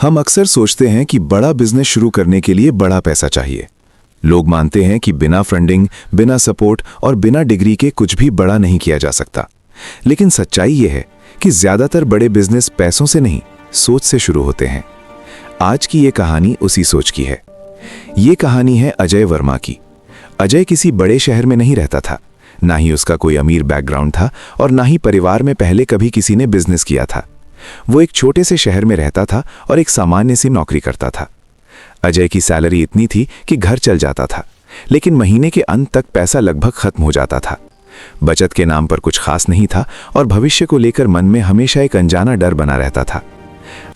हम अक्सर सोचते हैं कि बड़ा बिजनेस शुरू करने के लिए बड़ा पैसा चाहिए। लोग मानते हैं कि बिना फंडिंग, बिना सपोर्ट और बिना डिग्री के कुछ भी बड़ा नहीं किया जा सकता। लेकिन सच्चाई यह है कि ज्यादातर बड़े बिजनेस पैसों से नहीं, सोच से शुरू होते हैं। आज की ये कहानी उसी सोच की है। ये कहानी है अजय वर्मा की। अजय किसी बड़े शहर में नहीं रहता था, ना ही उसका कोई अमीर बैकग्राउंड था और ना ही परिवार में पहले कभी किसी ने बिजनेस किया था। वो एक छोटे से शहर में रहता था और एक सामान्य सी नौकरी करता था। अजय की सैलरी इतनी थी कि घर चल जाता था, लेकिन महीने के अंत तक पैसा लगभग खत्म हो जाता था। बचत के नाम पर कुछ खास नहीं था और भविष्य को लेकर मन में हमेशा एक अनजाना डर बना रहता था।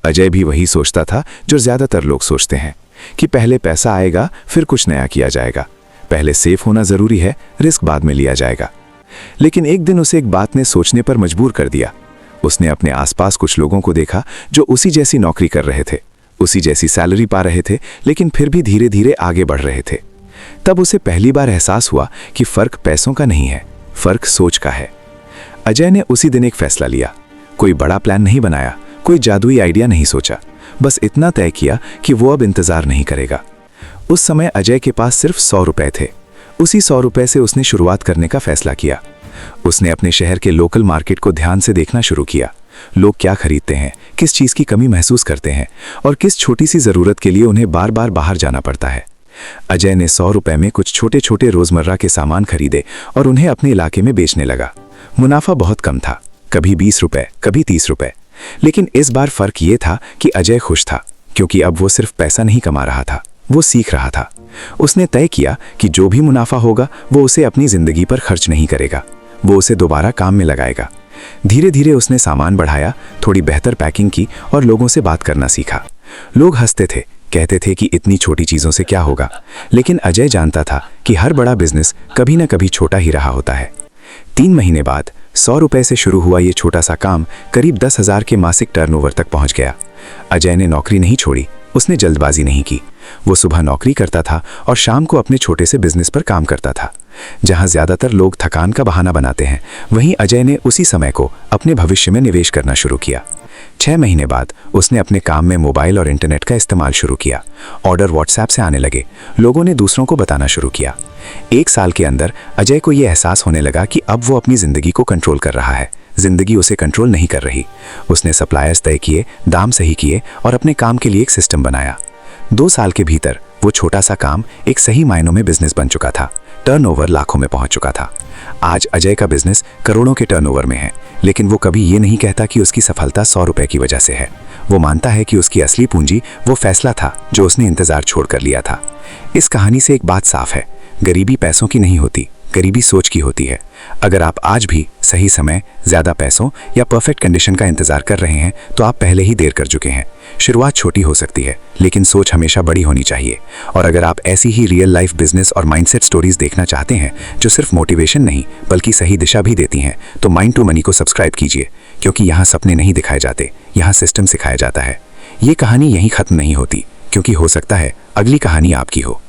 अजय भी वही सोचता था जो ज्यादातर लोग सोचते हैं कि पहले पैसा आएगा फिर कुछ नया किया जाएगा। पहले सेफ होना जरूरी है, रिस्क बाद में लिया जाएगा। लेकिन एक दिन उसे एक बात ने सोचने पर मजबूर कर दिया। उसने अपने आसपास कुछ लोगों को देखा जो उसी जैसी नौकरी कर रहे थे, उसी जैसी सैलरी पा रहे थे, लेकिन फिर भी धीरे धीरे आगे बढ़ रहे थे। तब उसे पहली बार एहसास हुआ कि फर्क पैसों का नहीं है, फर्क सोच का है। अजय ने उसी दिन एक फैसला लिया। कोई बड़ा प्लान नहीं बनाया, कोई जादुई आइडिया नहीं सोचा, बस इतना तय किया कि वो अब इंतजार नहीं करेगा। उस समय अजय के पास सिर्फ 100 रुपए थे। उसी 100 रुपए से उसने शुरुआत करने का फैसला किया। उसने अपने शहर के लोकल मार्केट को ध्यान से देखना शुरू किया। लोग क्या खरीदते हैं, किस चीज की कमी महसूस करते हैं और किस छोटी सी जरूरत के लिए उन्हें बार बार बाहर जाना पड़ता है। अजय ने 100 रुपए में कुछ छोटे छोटे रोजमर्रा के सामान खरीदे और उन्हें अपने इलाके में बेचने लगा। मुनाफा बहुत कम था, कभी 20 रुपए, कभी 30 रुपए। लेकिन इस बार फर्क ये था कि अजय खुश था, क्योंकि अब वो सिर्फ पैसा नहीं कमा रहा था, वो सीख रहा था। उसने तय किया कि जो भी मुनाफा होगा वो उसे अपनी जिंदगी पर खर्च नहीं करेगा, वो उसे दोबारा काम में लगाएगा। धीरे धीरे उसने सामान बढ़ाया, थोड़ी बेहतर पैकिंग की और लोगों से बात करना सीखा। लोग हंसते थे, कहते थे कि इतनी छोटी चीजों से क्या होगा, लेकिन अजय जानता था कि हर बड़ा बिजनेस कभी ना कभी छोटा ही रहा होता है। 3 महीने बाद 100 रुपए से शुरू हुआ ये छोटा सा काम करीब 10,000 के मासिक टर्नओवर तक पहुंच गया। अजय ने नौकरी नहीं छोड़ी, उसने जल्दबाजी नहीं की। वो सुबह नौकरी करता था और शाम को अपने छोटे से बिजनेस पर काम करता था। जहां ज्यादातर लोग थकान का बहाना बनाते हैं, वहीं अजय ने उसी समय को अपने भविष्य में निवेश करना शुरू किया। 6 महीने बाद उसने अपने काम में मोबाइल और इंटरनेट का इस्तेमाल शुरू किया। ऑर्डर व्हाट्सएप से आने लगे, लोगों ने दूसरों को बताना शुरू किया। 1 साल के अंदर अजय को यह एहसास होने लगा कि अब वो अपनी जिंदगी को कंट्रोल कर रहा है, जिंदगी उसे कंट्रोल नहीं कर रही। उसने सप्लायर्स तय किए, दाम सही किए और अपने काम के लिए एक सिस्टम बनाया। 2 साल के भीतर वो छोटा सा काम एक सही मायनों में बिजनेस बन चुका था। टर्नओवर लाखों में पहुंच चुका था। आज अजय का बिजनेस करोड़ों के टर्नओवर में है, लेकिन वो कभी ये नहीं कहता कि उसकी सफलता 100 रुपए की वजह से है। वो मानता है कि उसकी असली पूंजी वो फैसला था जो उसने इंतजार छोड़ कर लिया था। इस कहानी से एक बात साफ है, गरीबी पैसों की नहीं होती, गरीबी सोच की होती है। अगर आप आज भी सही समय, ज्यादा पैसों या परफेक्ट कंडीशन का इंतजार कर रहे हैं, तो आप पहले ही देर कर चुके हैं। शुरुआत छोटी हो सकती है, लेकिन सोच हमेशा बड़ी होनी चाहिए। और अगर आप ऐसी ही रियल लाइफ बिजनेस और माइंडसेट स्टोरीज देखना चाहते हैं जो सिर्फ मोटिवेशन नहीं बल्कि सही दिशा भी देती हैं, तो माइंड टू मनी को सब्सक्राइब कीजिए, क्योंकि यहाँ सपने नहीं दिखाए जाते, यहाँ सिस्टम सिखाया जाता है। ये कहानी यहीं खत्म नहीं होती, क्योंकि हो सकता है अगली कहानी आपकी हो।